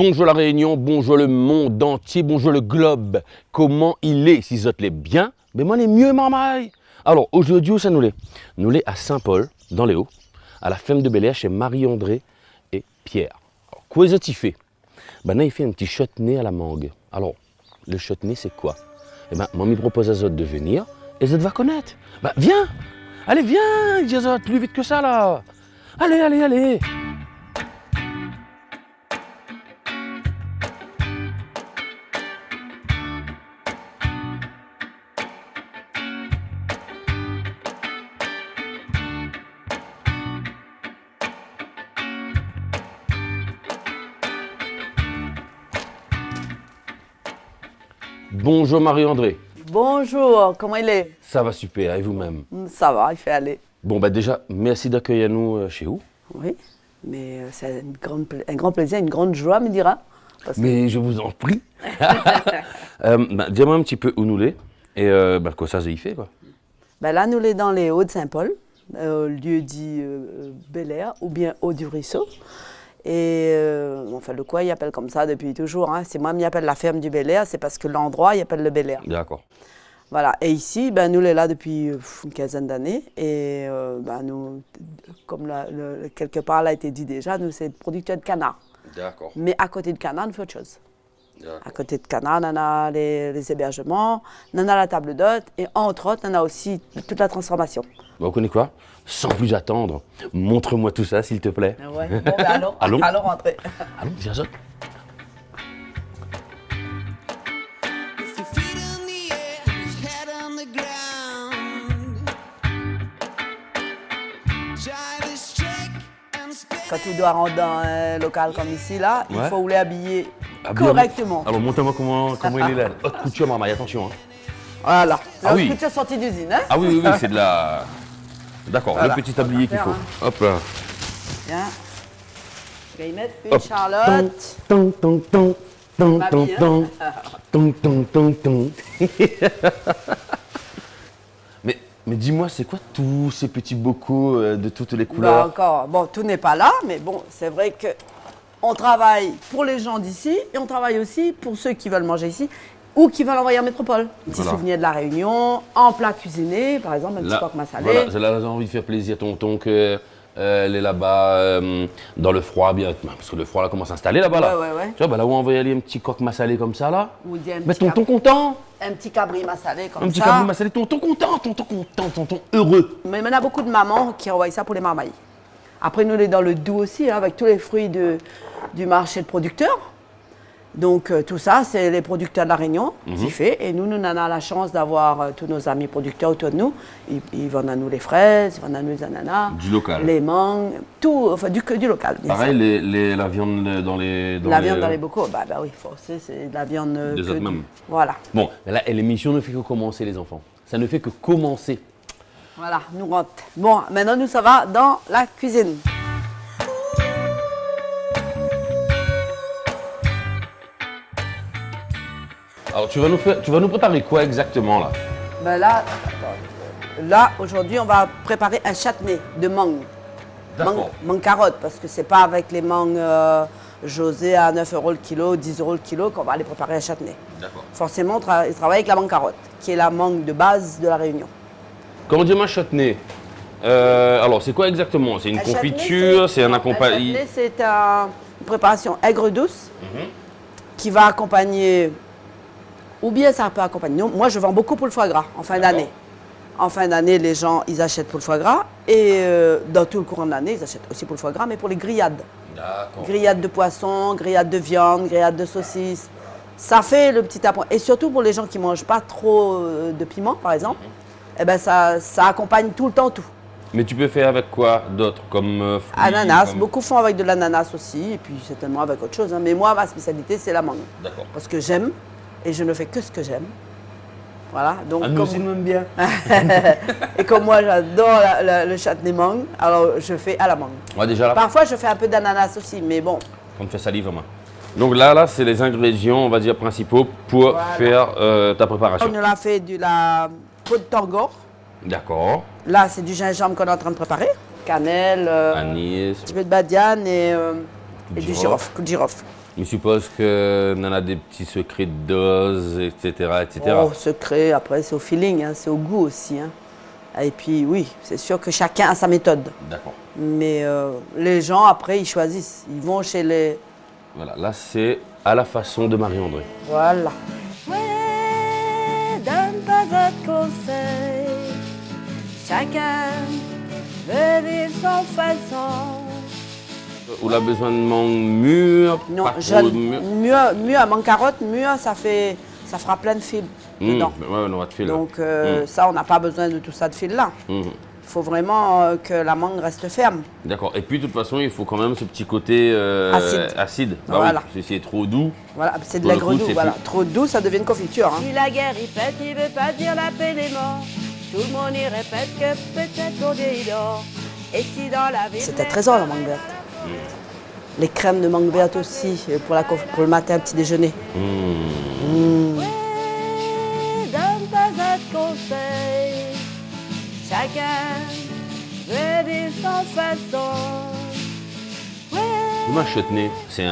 Bonjour la Réunion, bonjour le monde entier, bonjour le globe. Comment il est? Si vous êtes bien, mais moi, il est mieux, maman. Alors, aujourd'hui, où ça nous l'est? Nous l'est à Saint-Paul, dans les Hauts, à la ferme de Bel-Air, chez Marie-André et Pierre. Alors, quoi est-ce fait? Ben là, il fait un petit chutney à la mangue. Alors, le chutney, c'est quoi? Eh ben, moi, il propose à Zot de venir, et Zot va connaître. Ben, viens! Allez, viens, Zot, plus vite que ça, là! Allez, allez, allez! Bonjour Marie-André. Bonjour, comment il est? Ça va super, et vous-même? Ça va, il fait aller. Bon, bah déjà, merci d'accueillir nous chez vous. Oui, mais c'est un grand plaisir, une grande joie, me dira. Mais je vous en prie. Dis-moi un petit peu où nous l'est et quoi ça y fait, quoi. Ben là, nous sommes dans les Hauts de Saint-Paul, lieu dit Bel-Air ou bien Haut du Ruisseau. Et enfin, le coin, il appelle comme ça depuis toujours. Hein. C'est moi qui appelle la ferme du Bel-Air, c'est parce que l'endroit, il appelle le Bel-Air. D'accord. Voilà, et ici, ben, nous sommes là depuis une quinzaine d'années. Et nous, comme quelque part l'a été dit déjà, nous, c'est producteurs de canard. D'accord. Mais à côté de canard, on fait autre chose. À côté de canard, on a les hébergements, on a la table d'hôte et entre autres, on a aussi toute la transformation. Bon, vous connaissez quoi? Sans plus attendre, montre-moi tout ça, s'il te plaît. Ouais. Bon, ben allons rentrer. Allons, viens, Zot. Quand tu dois rentrer dans un local comme ici, là, Ouais. il faut les habiller correctement. Alors, montre-moi comment il est là. Haute couture, maman, attention. Hein. Voilà. Ah oui. Couture sortie d'usine, hein? Ah oui, c'est de la... D'accord, Voilà. le petit tablier qu'il faut. Hein. Hop là. Tiens. Je vais y mettre une Hop. Charlotte. Tong, tong, tong, tong, Ma tong, vie, tong, tong, tong, tong, tong. Mais dis-moi, c'est quoi tous ces petits bocaux de toutes les Bah, couleurs? encore, bon, tout n'est pas là, mais bon, c'est vrai que on travaille pour les gens d'ici et on travaille aussi pour ceux qui veulent manger ici ou qui veulent envoyer en métropole. Des petits Voilà. souvenirs de la Réunion, en plat cuisiné, par exemple, un petit coq massalé. Voilà, là, j'ai envie de faire plaisir à tonton que elle est là-bas dans le froid, bien, parce que le froid là commence à s'installer là-bas. Là. Ouais. Tu vois, là où on va y aller, un petit coq massalé comme ça là. Ou dire un Mais petit tonton content, un petit cabri massalé comme un petit ça. cabri massalé, tonton content, tonton heureux. Mais il y en a beaucoup de mamans qui envoient ça pour les marmailles. Après, nous, on est dans le Doubs aussi, hein, avec tous les fruits du marché de producteurs. Donc, tout ça, c'est les producteurs de la Réunion qui fait. Et nous, nous en avons la chance d'avoir tous nos amis producteurs autour de nous. Ils vendent à nous les fraises, ils vendent à nous les ananas. Du local. Les mangues, tout, enfin, du local. Bien Pareil, sûr. la viande dans les... Viande dans les bocaux, bah oui, c'est de la viande... Des autres mêmes. Voilà. Bon, mais là, l'émission ne fait que commencer, les enfants. Ça ne fait que commencer. Voilà, nous rentrons. Bon, maintenant, nous, ça va dans la cuisine. Alors, tu vas nous préparer quoi exactement là? Ben là, aujourd'hui, on va préparer un chutney de mangue. D'accord. Mangue carotte, parce que c'est pas avec les mangues José à 9 € le kilo, 10 € le kilo qu'on va aller préparer un chutney. D'accord. Forcément, on travaille avec la mangue carotte, qui est la mangue de base de la Réunion. Comment dire un chutney? Alors, c'est quoi exactement? C'est une Un chutney, confiture, c'est un accompagnement? Un chutney, c'est une préparation aigre douce qui va accompagner, ou bien ça peut accompagner. Moi, je vends beaucoup pour le foie gras en fin d'année. En fin d'année, les gens, ils achètent pour le foie gras. Et dans tout le courant de l'année, ils achètent aussi pour le foie gras, mais pour les grillades. D'accord. Grillades de poisson, grillades de viande, grillades de saucisses. Ça fait le petit appoint. Et surtout pour les gens qui ne mangent pas trop de piment, par exemple, eh ben ça accompagne tout le temps tout. Mais tu peux faire avec quoi d'autre? Comme fruits, Ananas, comme- beaucoup font avec de l'ananas aussi, et puis certainement avec autre chose. Hein. Mais moi, ma spécialité, c'est la mangue. D'accord. Parce que j'aime, et je ne fais que ce que j'aime. Voilà, donc Ah, nous aussi, nous aime bien. et comme moi j'adore le chutney mangue, alors je fais à la mangue. Ouais, déjà là, Parfois je fais un peu d'ananas aussi, mais bon. on te fait salive, moi. Donc là, c'est les ingrédients, on va dire, principaux pour Voilà. faire ta préparation. On a fait de la peau de tangor. D'accord. Là, c'est du gingembre qu'on est en train de préparer. Cannelle, un Anis. petit peu de badiane et de du girofle. girofle, coup de girofle. Je suppose qu'on en a des petits secrets de dose, etc. etc. Oh, secret, après c'est au feeling, hein, c'est au goût aussi. Hein. Et puis oui, c'est sûr que chacun a sa méthode. D'accord. Mais les gens, après, ils choisissent. Ils vont chez les... Voilà, là c'est à la façon de Marie-André. Voilà. Ouais, donne pas de conseils. Chacun veut vivre son façon. On a besoin de mangue mûre, Non, pas trop jeune, mûre. mûr, mangue carotte, mûr, ça fera plein de fils dedans. Ouais, on aura de fil. Donc ça, on n'a pas besoin de tout ça de fil-là. Il faut vraiment que la mangue reste ferme. D'accord. Et puis de toute façon, il faut quand même ce petit côté acide. Bah Voilà. oui, si c'est trop doux. Voilà, c'est de Pour le l'aigre coup, doux. c'est Voilà. plus- Trop doux, ça devient une confiture. Hein. Si la guerre y pète, il veut pas dire la paix des morts. Tout le monde y répète que peut-être pour Dieu il dort. Et si dans la ville. C'est un trésor, la mangue verte. Les crèmes de mangue verte aussi, pour le matin, petit déjeuner. Ouais, donne pas de conseils. Chacun veut vivre son façon. Ouais. Comment chutney, c'est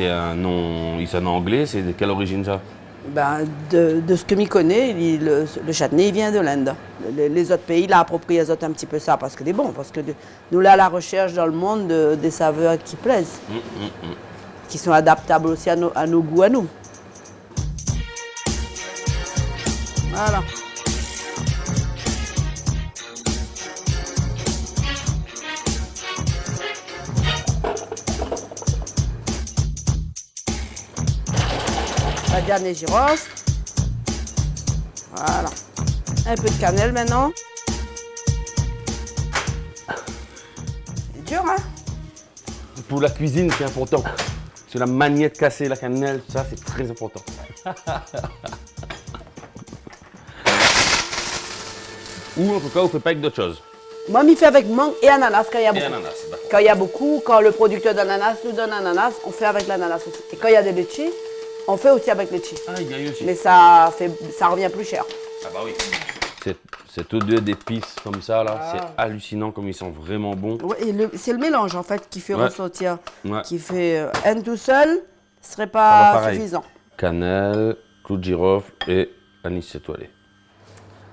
un nom, c'est un anglais, c'est de quelle origine ça? Ben, de ce que m'y connaît, le châtenay il vient de l'Inde. Les autres pays, là, approprient les autres un petit peu ça parce que c'est bon. Parce que nous, là, à la recherche dans le monde des saveurs qui plaisent, qui sont adaptables aussi à nos goûts, à nous. Voilà. La dernière gyros. Voilà. Un peu de cannelle maintenant. C'est dur, hein? Pour la cuisine, c'est important. C'est la manière de casser la cannelle, ça c'est très important. Ou en tout cas, on ne fait pas avec d'autres choses. Moi, je m'y fais avec mangue et ananas quand il y a Et beaucoup. ananas, d'accord. Quand il y a beaucoup, quand le producteur d'ananas nous donne ananas, on fait avec l'ananas aussi. Et quand il y a des litchis, on fait aussi avec litchis. Ah, il y a eu aussi. Mais ça revient plus cher. Ah bah oui. Cette odeur d'épices comme ça, là, c'est hallucinant comme ils sont vraiment bons. Ouais, et c'est le mélange en fait qui fait Ouais. ressortir, Ouais. qui fait un tout seul, ce serait Ça va pas pareil. suffisant. Cannelle, clou de girofle et anis étoilé.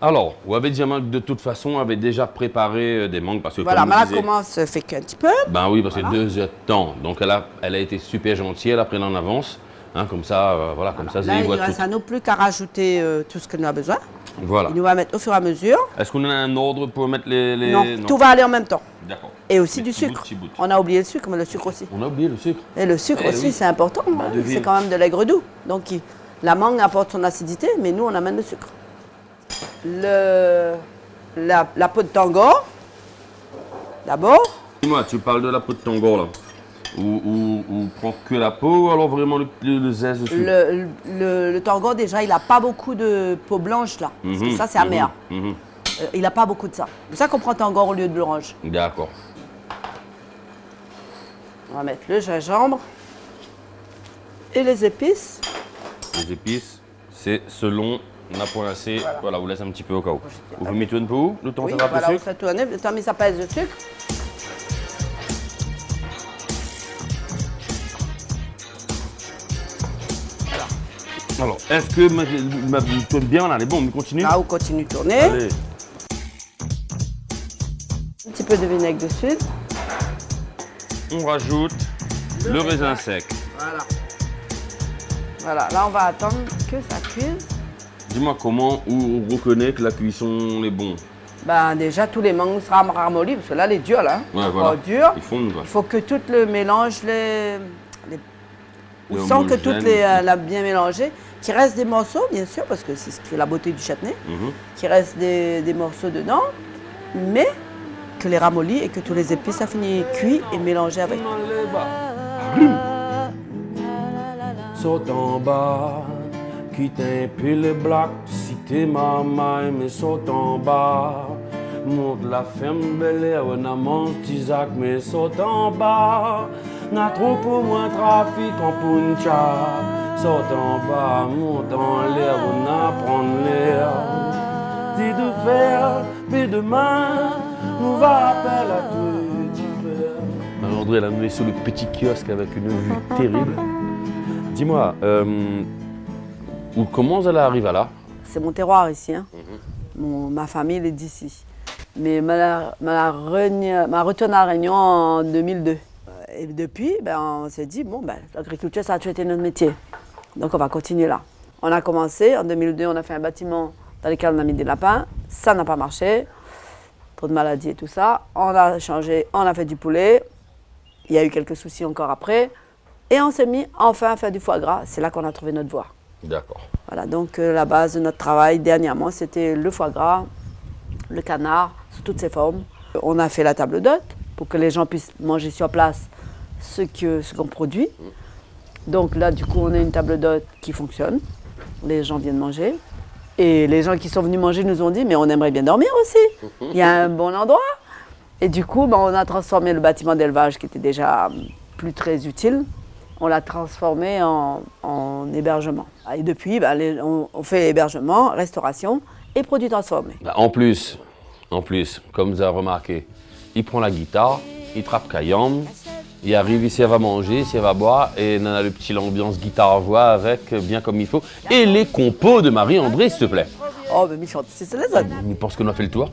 Alors, vous avez déjà de toute façon avait déjà préparé des mangues parce que Voilà, comme mais vous là disiez- commence fait qu'un petit peu. Ben oui, parce que 2 heures de temps. Donc elle a été super gentille, elle a pris en avance. Hein, comme ça, voilà, comme ça, Là, ils il voient ne reste tout. à nous plus qu'à rajouter tout ce que nous avons besoin. Voilà. Il nous va mettre au fur et à mesure. Est-ce qu'on a un ordre pour mettre les... Non, tout va aller en même temps. D'accord. Et aussi Des du petits bouts, sucre. petits bouts. On a oublié le sucre, mais le sucre aussi. On a oublié le sucre. Et le sucre Eh aussi, oui. c'est important. hein. devine. C'est quand même de l'aigre doux. Donc la mangue apporte son acidité, mais nous, on amène le sucre. La peau de tangor, d'abord. Dis-moi, tu parles de la peau de tangor là. Ou prend que la peau, ou alors vraiment le zeste dessus. Le tangor, déjà, il n'a pas beaucoup de peau blanche, là. Parce que ça, c'est amer. Il n'a pas beaucoup de ça. C'est pour ça qu'on prend tangor au lieu de l'orange. D'accord. On va mettre le gingembre et les épices. Les épices, c'est selon la poincée. Voilà, vous laisse un petit peu au cas où. Vous mettez un peu où le temps Oui, ça va voilà, le on sucre. fait tourner. Le temps, mais ça pèse le sucre. Alors, est-ce que tu aimes bien là, les bons, on continue. Là, on continue de tourner. Allez. Un petit peu de vinaigre dessus. On rajoute le raisin sec. Voilà. Voilà, là, on va attendre que ça cuise. Dis-moi comment on reconnaît que la cuisson est bon. Ben, déjà, tous les mangues seront ramollis, parce que là, les durs, là. Ouais, voilà. Encore durs. Ils fondent quoi. Il faut que tout le mélange, on Et sent que homogène. toutes l'a bien mélangé. Qu'il reste des morceaux, bien sûr, parce que c'est ce qui fait la beauté du châtenay. Qu'il reste des morceaux dedans, mais que les ramollis et que tous les épices, ça finit cuit et mélangé avec. Saute en bas, quitte un peu le black, si t'es maman, mais saute en bas. Monte la femme belle, on a mon petit sac, mais saute en bas. N'a trop pour moins trafic en puncha. Saute en bas, monte en l'air, on a prendre l'air. Dis de faire, puis demain, nous va appel à tout, petit frère. André l'a amené sur le petit kiosque avec une vue terrible. Dis-moi, comment elle arrive là? C'est mon terroir ici. Hein. Ma famille elle est d'ici. Mais m'a retourné à La Réunion en 2002. Et depuis, on s'est dit, l'agriculture, ça a toujours été notre métier. Donc on va continuer là. On a commencé, en 2002, on a fait un bâtiment dans lequel on a mis des lapins. Ça n'a pas marché. Trop de maladies et tout ça. On a changé, on a fait du poulet. Il y a eu quelques soucis encore après. Et on s'est mis enfin à faire du foie gras. C'est là qu'on a trouvé notre voie. D'accord. Voilà, donc la base de notre travail dernièrement, c'était le foie gras, le canard, sous toutes ses formes. On a fait la table d'hôte pour que les gens puissent manger sur place ce qu'on produit. Donc là, du coup, on a une table d'hôte qui fonctionne. Les gens viennent manger. Et les gens qui sont venus manger nous ont dit, mais on aimerait bien dormir aussi. Il y a un bon endroit. Et du coup, on a transformé le bâtiment d'élevage qui était déjà plus très utile. On l'a transformé en hébergement. Et depuis, on fait hébergement, restauration et produits transformés. En plus, comme vous avez remarqué, il prend la guitare, il trappe Kayam, il arrive ici, elle va manger, ici, elle va boire, et on a le petit ambiance guitare-voix avec, bien comme il faut. Et les compos de Marie-André, s'il te plaît. Oh, mais Michel, c'est les autres. Il pense qu'on a fait le tour.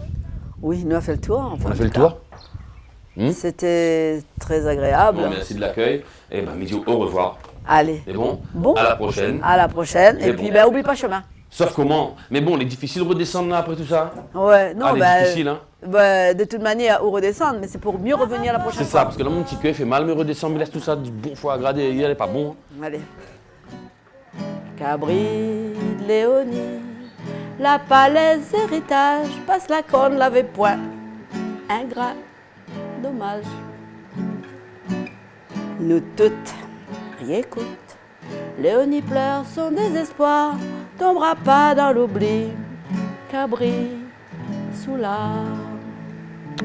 Oui, nous avons fait le tour. Enfin, On a fait le tour. C'était très agréable. Bon, merci de l'accueil. Et Midi, au revoir. Allez. C'est bon? Bon. À la prochaine. À la prochaine. Et C'est puis, bon. oublie pas chemin. Sauf comment? Mais bon, il est difficile de redescendre là après tout ça. Ouais, non, c'est difficile, hein. De toute manière, ou redescendre, mais c'est pour mieux revenir la prochaine C'est fois. ça, parce que là, mon petit cœur fait mal me redescendre, il laisse tout ça du bon foie gras, il n'est pas bon. Allez. Cabri de Léonie, la palaise héritage, passe la corne, l'avait point. Ingrat, dommage. Nous toutes, réécoute. Léonie pleure son désespoir, tombera pas dans l'oubli. Cabri, sous l'arbre.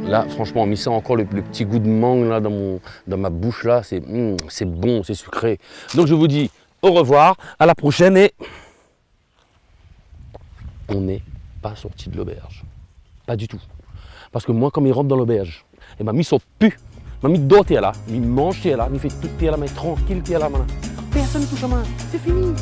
Là, franchement, on met ça encore le petit goût de mangue là, dans ma bouche, là, c'est bon, c'est sucré. Donc je vous dis au revoir, à la prochaine et on n'est pas sorti de l'auberge. Pas du tout. Parce que moi, comme il rentre dans l'auberge, et m'a mis son pu, m'a mis d'autres là, il mange là, il fait tout là, mais tranquille là, personne ne touche à moi, c'est fini.